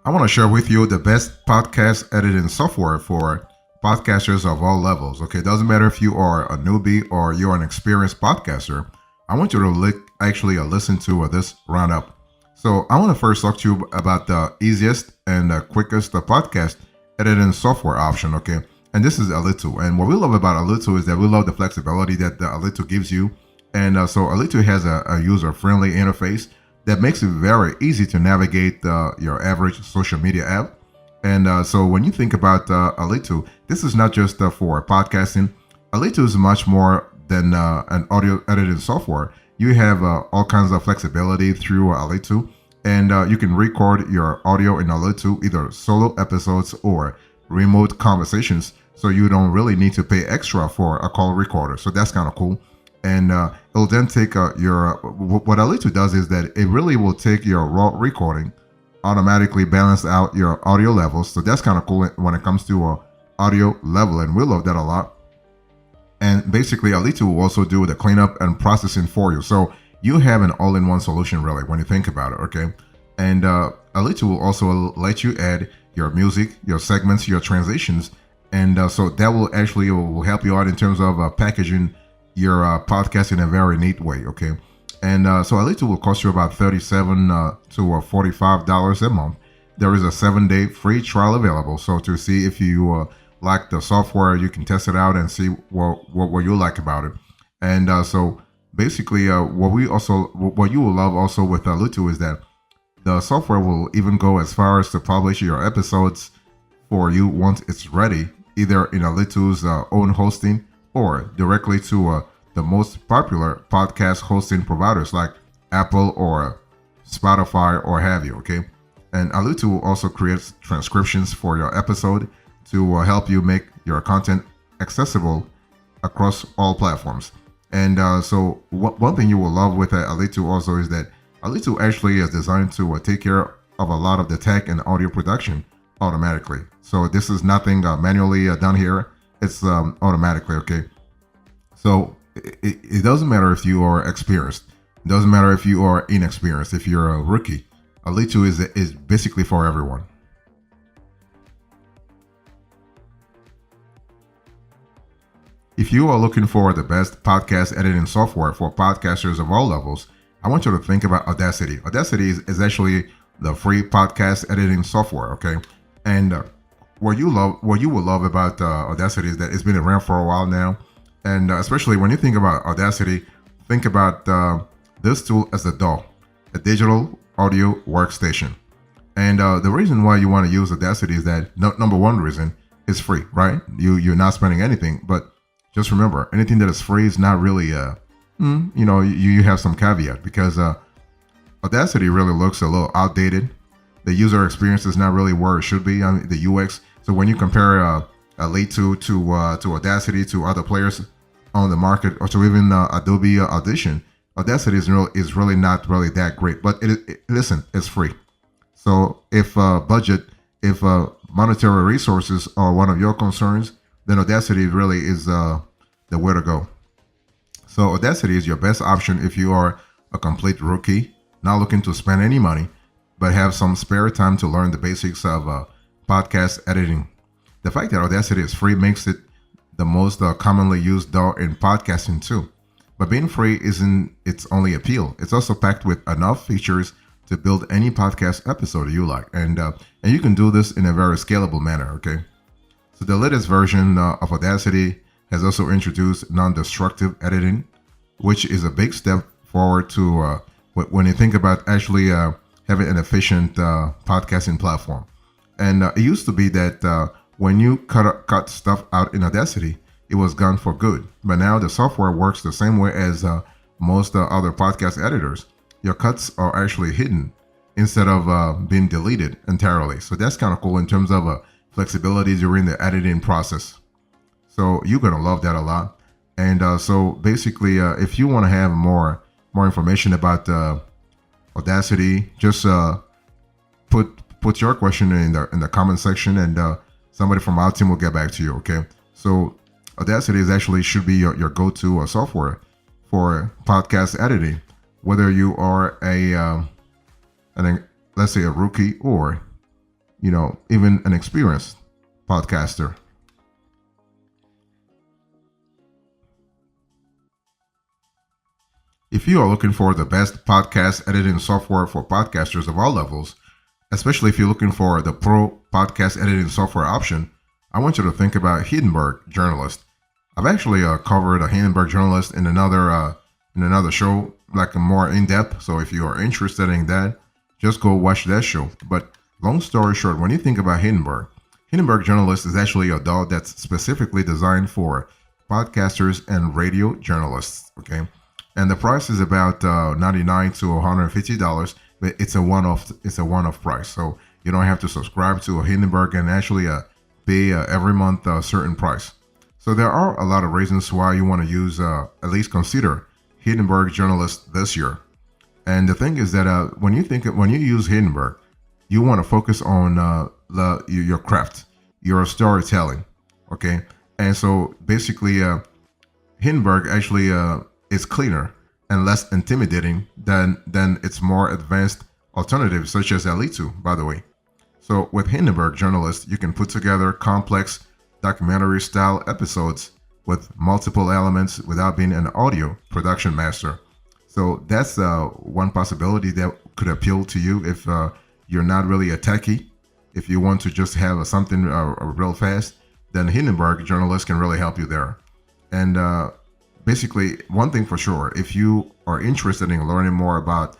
I want to share with you the best podcast editing software for podcasters of all levels. Okay, doesn't matter if you are a newbie or you're an experienced podcaster. I want you to listen to this roundup. So I want to first talk to you about the easiest and the quickest podcast editing software option. Okay, and this is Alitu. And what we love about Alitu is that we love the flexibility that the Alitu gives you. And so Alitu has a user-friendly interface that makes it very easy to navigate your average social media app. And so when you think about Alitu, this is not just for podcasting. Alitu is much more than an audio editing software. You have all kinds of flexibility through Alitu, and you can record your audio in Alitu, either solo episodes or remote conversations. So you don't really need to pay extra for a call recorder. So that's kind of cool. And it'll then take what Alitu does is that it really will take your raw recording, automatically balance out your audio levels. So that's kind of cool when it comes to audio level, and we love that a lot. And basically, Alitu will also do the cleanup and processing for you. So you have an all-in-one solution, really, when you think about it, okay? And Alitu will also let you add your music, your segments, your transitions, and so that will help you out in terms of packaging your podcast in a very neat way, okay? And so Alitu will cost you about $37 to $45 a month. There is a 7-day free trial available. So to see if you like the software, you can test it out and see what you like about it. And so basically, what you will love also with Alitu is that the software will even go as far as to publish your episodes for you once it's ready, either in Alitu's own hosting or directly to the most popular podcast hosting providers like Apple or Spotify or have you, okay? And Alitu also creates transcriptions for your episode to help you make your content accessible across all platforms. And so one thing you will love with Alitu also is that Alitu actually is designed to take care of a lot of the tech and audio production automatically. So this is nothing manually done here. It's automatically, okay? So it doesn't matter if you are experienced. It doesn't matter if you are inexperienced. If you're a rookie, Alitu is basically for everyone. If you are looking for the best podcast editing software for podcasters of all levels, I want you to think about Audacity. Audacity is actually the free podcast editing software, okay? And what you will love about Audacity is that it's been around for a while now. And especially when you think about Audacity, think about this tool as a DAW, a digital audio workstation. And the reason why you want to use Audacity is that number one reason is free, right? You're not spending anything, but just remember, anything that is free is not really, you have some caveat because Audacity really looks a little outdated. The user experience is not really where it should be on the UX. So when you compare Alitu to Audacity to other players on the market, or to even Adobe Audition, Audacity is really not really that great. But listen, it's free. So if monetary resources are one of your concerns, then Audacity really is the way to go. So Audacity is your best option if you are a complete rookie, not looking to spend any money, but have some spare time to learn the basics of podcast editing. The fact that Audacity is free makes it the most commonly used DAW in podcasting too. But being free isn't its only appeal. It's also packed with enough features to build any podcast episode you like. And you can do this in a very scalable manner, okay? So the latest version of Audacity has also introduced non-destructive editing, which is a big step forward to when you think about actually having an efficient podcasting platform. And it used to be that when you cut stuff out in Audacity, it was gone for good. But now the software works the same way as most other podcast editors. Your cuts are actually hidden instead of being deleted entirely. So that's kind of cool in terms of flexibility during the editing process. So you're going to love that a lot. And so basically, if you want to have more information about Audacity, just put your question in the comment section, and somebody from our team will get back to you, okay? So Audacity should be your go-to software for podcast editing, whether you are let's say a rookie or even an experienced podcaster. If you are looking for the best podcast editing software for podcasters of all levels, especially if you're looking for the pro podcast editing software option, I want you to think about Hindenburg Journalist. I've actually covered a Hindenburg Journalist in another show, like a more in depth. So if you are interested in that, just go watch that show. But long story short, when you think about Hindenburg Journalist is actually a DAW that's specifically designed for podcasters and radio journalists. Okay, and the price is about $99 to $150, but it's a one-off. It's a one-off price, so you don't have to subscribe to a Hindenburg and actually pay every month a certain price. So there are a lot of reasons why you want to use, at least consider Hindenburg Journalist this year. And the thing is that when you use Hindenburg, you want to focus on your craft, your storytelling, okay? And so basically, Hindenburg actually is cleaner and less intimidating than its more advanced alternatives, such as Elite 2, by the way. So with Hindenburg Journalist, you can put together complex documentary-style episodes with multiple elements without being an audio production master. So that's one possibility that could appeal to you if you're not really a techie. If you want to just have something real fast, then Hindenburg Journalist can really help you there. And basically, one thing for sure, if you are interested in learning more about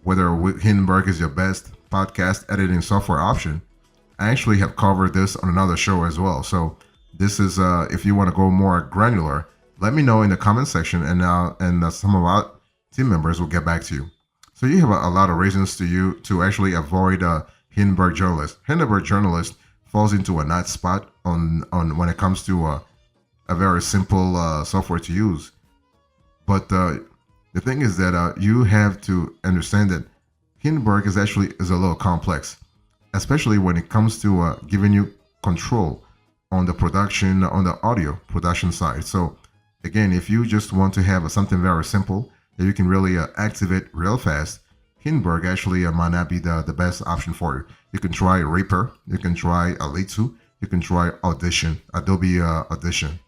whether Hindenburg is your best podcast editing software option, I actually have covered this on another show as well. So this is, if you want to go more granular, let me know in the comment section, and some of our team members will get back to you. So you have a lot of reasons to actually avoid Hindenburg Journalist. Hindenburg Journalist falls into a nice spot on when it comes to a very simple software to use. But the thing is that you have to understand that Hindenburg is a little complex, especially when it comes to giving you control on the audio production side. So again, if you just want to have something very simple that you can really activate real fast, Hindenburg actually might not be the best option for you. You can try Reaper, you can try Elite 2, you can try Audition, Adobe Audition.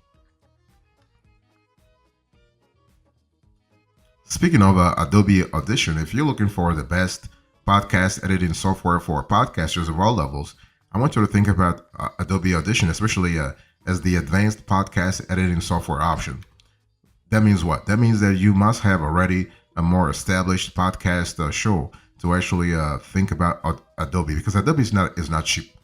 Speaking of Adobe Audition, if you're looking for the best podcast editing software for podcasters of all levels, I want you to think about Adobe Audition, especially as the advanced podcast editing software option. That means what? That means that you must have already a more established podcast show to actually think about Adobe, because Adobe is not cheap.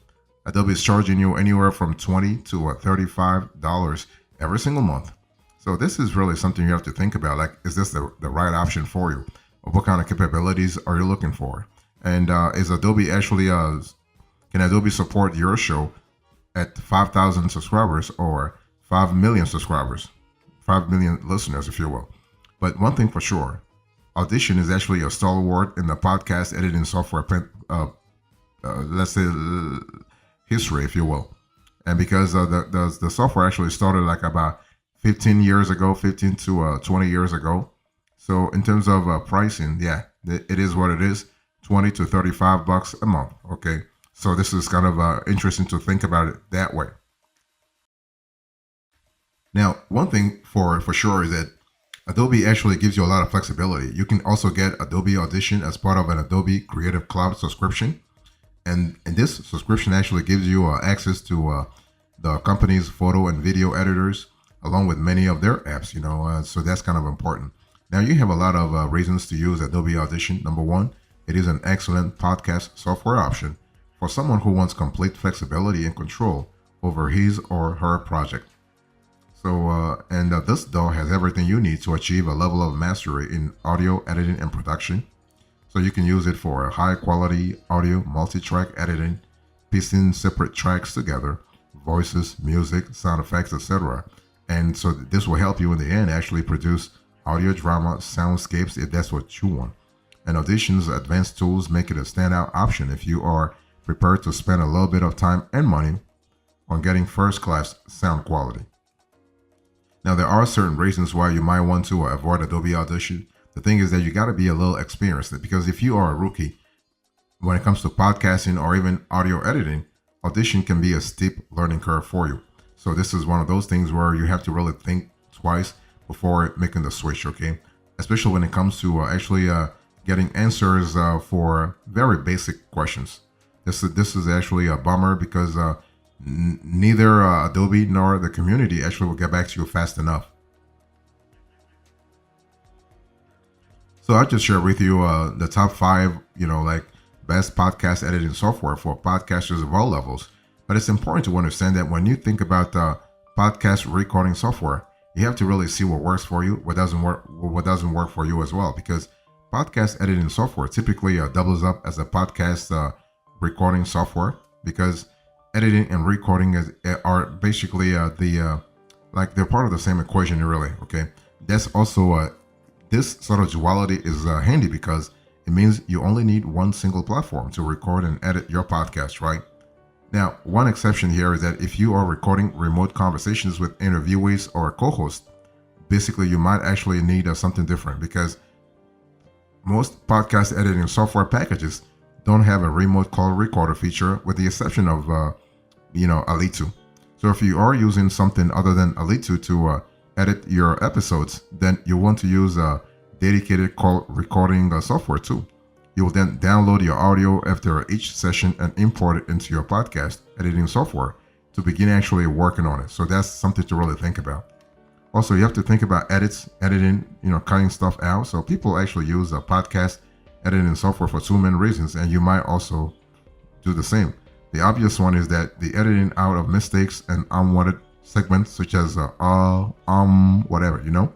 Adobe is charging you anywhere from $20 to $35 every single month. So this is really something you have to think about. Like, is this the right option for you? Or what kind of capabilities are you looking for? And is Adobe actually, can Adobe support your show at 5,000 subscribers or 5 million subscribers? 5 million listeners, if you will. But one thing for sure, Audition is actually a stalwart in the podcast editing software, let's say, history, if you will. And because the software actually started like about 15 to 20 years ago. So in terms of pricing, yeah, it is what it is, 20 to 35 bucks a month. Okay. So this is kind of interesting to think about it that way. Now, one thing for sure is that Adobe actually gives you a lot of flexibility. You can also get Adobe Audition as part of an Adobe Creative Cloud subscription. And this subscription actually gives you access to the company's photo and video editors, along with many of their apps, so that's kind of important. Now, you have a lot of reasons to use Adobe Audition. Number one, it is an excellent podcast software option for someone who wants complete flexibility and control over his or her project. So, this DAW has everything you need to achieve a level of mastery in audio editing and production. So you can use it for high quality audio multi-track editing, piecing separate tracks together, voices, music, sound effects, etc. And so this will help you in the end actually produce audio drama soundscapes if that's what you want. And Audition's advanced tools make it a standout option if you are prepared to spend a little bit of time and money on getting first-class sound quality. Now, there are certain reasons why you might want to avoid Adobe Audition. The thing is that you got to be a little experienced, because if you are a rookie, when it comes to podcasting or even audio editing, Audition can be a steep learning curve for you. So this is one of those things where you have to really think twice before making the switch, okay? Especially when it comes to actually getting answers for very basic questions. This is actually a bummer because neither Adobe nor the community actually will get back to you fast enough. So I'll just share with you the top five, like best podcast editing software for podcasters of all levels. But it's important to understand that when you think about podcast recording software, you have to really see what works for you, what doesn't work for you as well, because podcast editing software typically doubles up as a podcast recording software because editing and recording are basically like they're part of the same equation, really. Okay, that's also this sort of duality is handy because it means you only need one single platform to record and edit your podcast, right? Now, one exception here is that if you are recording remote conversations with interviewees or a co-host, basically you might actually need something different because most podcast editing software packages don't have a remote call recorder feature with the exception of, Alitu. So if you are using something other than Alitu to edit your episodes, then you want to use a dedicated call recording software too. You will then download your audio after each session and import it into your podcast editing software to begin actually working on it. So that's something to really think about. Also, you have to think about editing, cutting stuff out. So people actually use a podcast editing software for two main reasons, and you might also do the same. The obvious one is that the editing out of mistakes and unwanted segments such as whatever,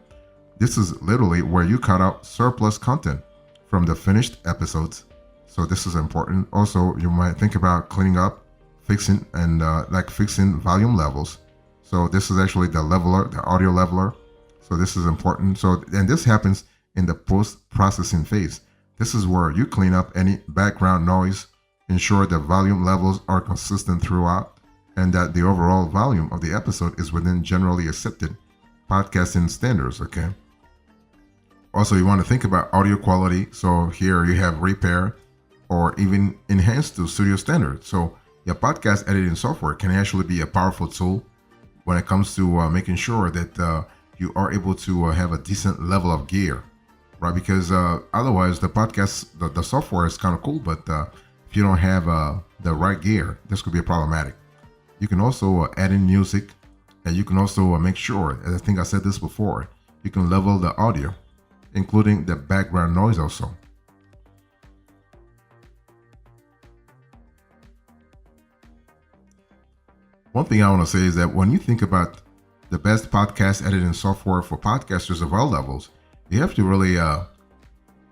This is literally where you cut out surplus content from the finished episodes. So this is important. Also, you might think about cleaning up, fixing, and fixing volume levels. So this is actually the leveler, the audio leveler. So this is important. And this happens in the post-processing phase. This is where you clean up any background noise, ensure the volume levels are consistent throughout, and that the overall volume of the episode is within generally accepted podcasting standards, okay? Also, you want to think about audio quality. So here you have repair or even enhanced to studio standards. So your podcast editing software can actually be a powerful tool when it comes to making sure that you are able to have a decent level of gear, right? Because otherwise the software is kind of cool, but if you don't have the right gear, this could be problematic. You can also add in music, and you can also make sure, as I think I said this before, you can level the audio, including the background noise also. One thing I want to say is that when you think about the best podcast editing software for podcasters of all levels, you have to really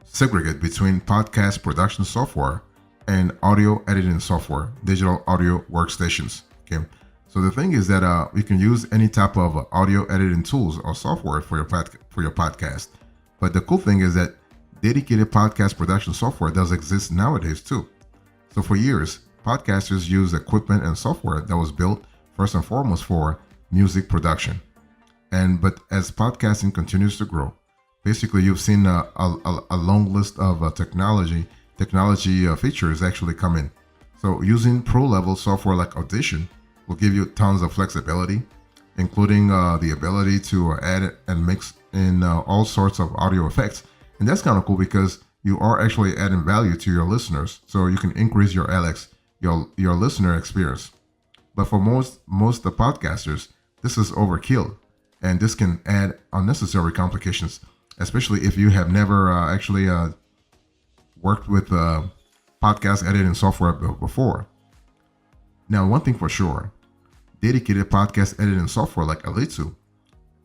segregate between podcast production software and audio editing software, digital audio workstations. Okay. So the thing is that you can use any type of audio editing tools or software for your podcast. But the cool thing is that dedicated podcast production software does exist nowadays too. So for years, podcasters used equipment and software that was built first and foremost for music production. But as podcasting continues to grow, basically you've seen a long list of technology features actually come in. So using pro-level software like Audition will give you tons of flexibility, including the ability to add and mix in all sorts of audio effects. And that's kind of cool because you are actually adding value to your listeners. So you can increase your your listener experience. But for most the podcasters, this is overkill. And this can add unnecessary complications, especially if you have never actually worked with podcast editing software before. Now, one thing for sure, dedicated podcast editing software like Alitu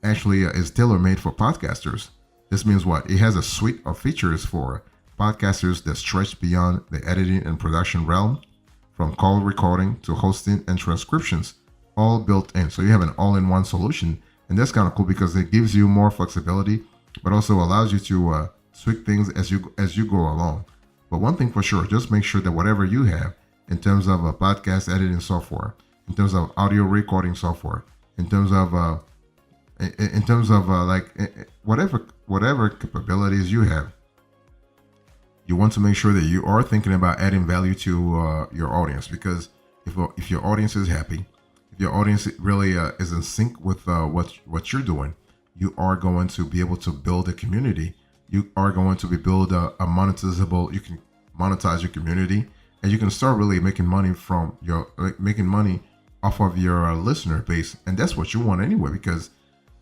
actually is tailor-made for podcasters. This means what? It has a suite of features for podcasters that stretch beyond the editing and production realm, from call recording to hosting and transcriptions, all built in. So you have an all-in-one solution, and that's kind of cool because it gives you more flexibility, but also allows you to tweak things as you go along. But one thing for sure, just make sure that whatever you have in terms of a podcast editing software, in terms of audio recording software, in terms of whatever capabilities you have, You want to make sure that you are thinking about adding value to your audience, because if your audience is happy, if your audience really is in sync with what you're doing, you are going to be able to build a community. You are going to be build a monetizable. You can monetize your community, and you can start really making money from your making money off of your listener base, and that's what you want anyway. Because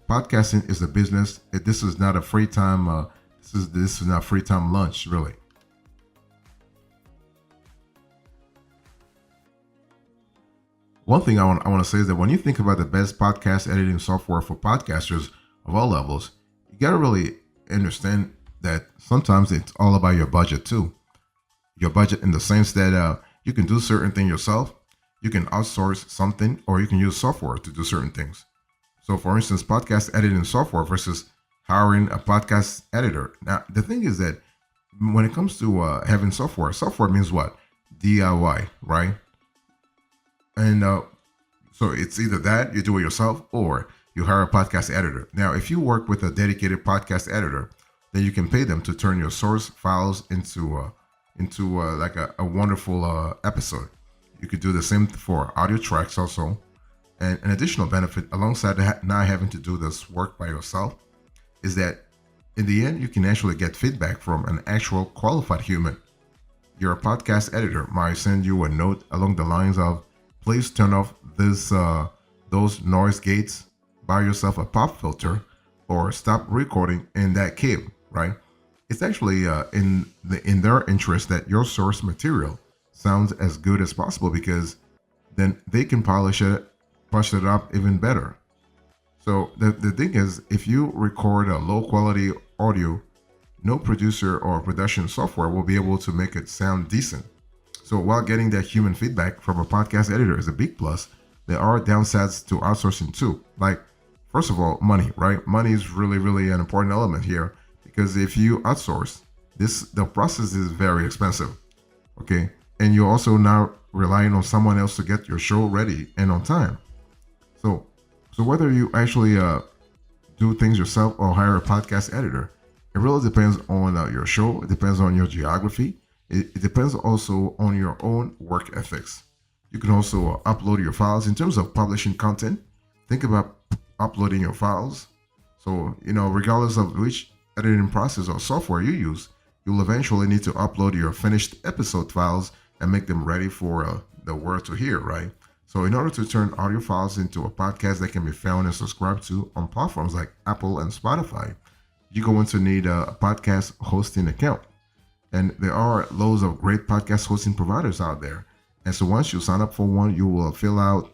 podcasting is a business. This is not a free time. This is not free time lunch, really. One thing I want to say is that when you think about the best podcast editing software for podcasters of all levels, you got to really understand that sometimes it's all about your budget too. Your budget in the sense that you can do certain things yourself, you can outsource something, or you can use software to do certain things. So, for instance, podcast editing software versus hiring a podcast editor. Now, the thing is that when it comes to having software means what? DIY, right? And so it's either that you do it yourself or you hire a podcast editor. Now, if you work with a dedicated podcast editor, then you can pay them to turn your source files into like a wonderful episode. You could do the same for audio tracks also. And an additional benefit alongside not having to do this work by yourself is that in the end, you can actually get feedback from an actual qualified human. Your podcast editor might send you a note along the lines of, please turn off those noise gates, buy yourself a pop filter, or stop recording in that cave, right? It's actually in their interest that your source material sounds as good as possible, because then they can polish it up even better. So the thing is, if you record a low quality audio, no producer or production software will be able to make it sound decent. So while getting that human feedback from a podcast editor is a big plus, there are downsides to outsourcing too. Like, first of all, money, right? Money is really, really an important element here, because if you outsource the process is very expensive. Okay. And you're also now relying on someone else to get your show ready and on time. So whether you actually do things yourself or hire a podcast editor, it really depends on your show. It depends on your geography. It depends also on your own work ethics. You can also upload your files. In terms of publishing content, think about uploading your files. So, regardless of which editing process or software you use, you'll eventually need to upload your finished episode files and make them ready for the world to hear, right? So in order to turn audio files into a podcast that can be found and subscribed to on platforms like Apple and Spotify, you're going to need a podcast hosting account. And there are loads of great podcast hosting providers out there. And so once you sign up for one, you will fill out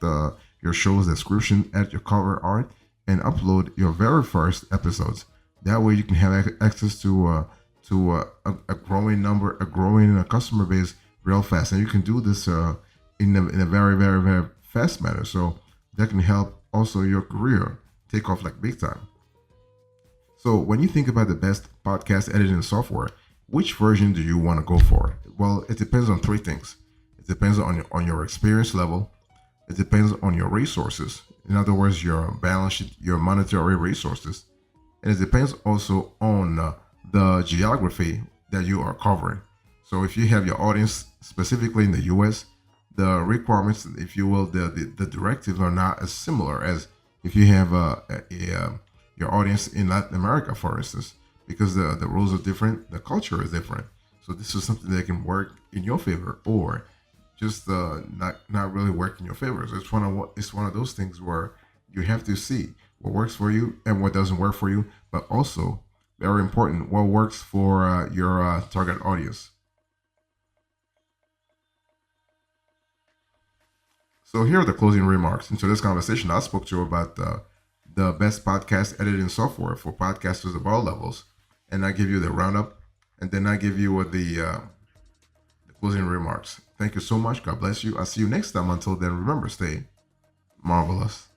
your show's description, add your cover art, and upload your very first episodes. That way you can have access to a growing customer base real fast. And you can do this in a very, very, very fast manner. So that can help also your career take off like big time. So when you think about the best podcast editing software, which version do you want to go for? Well, it depends on three things. It depends on your experience level. It depends on your resources. In other words, your balance sheet, your monetary resources. And it depends also on the geography that you are covering. So if you have your audience specifically in the US, the requirements, if you will, the directives are not as similar as if you have your audience in Latin America, for instance, because the rules are different, the culture is different. So this is something that can work in your favor, or just not really work in your favor. So it's one of those things where you have to see what works for you and what doesn't work for you, but also very important, what works for your target audience. So here are the closing remarks. Into this conversation, I spoke to you about the best podcast editing software for podcasters of all levels, and I give you the roundup, and then I give you the closing remarks. Thank you so much. God bless you. I'll see you next time. Until then, remember, stay marvelous.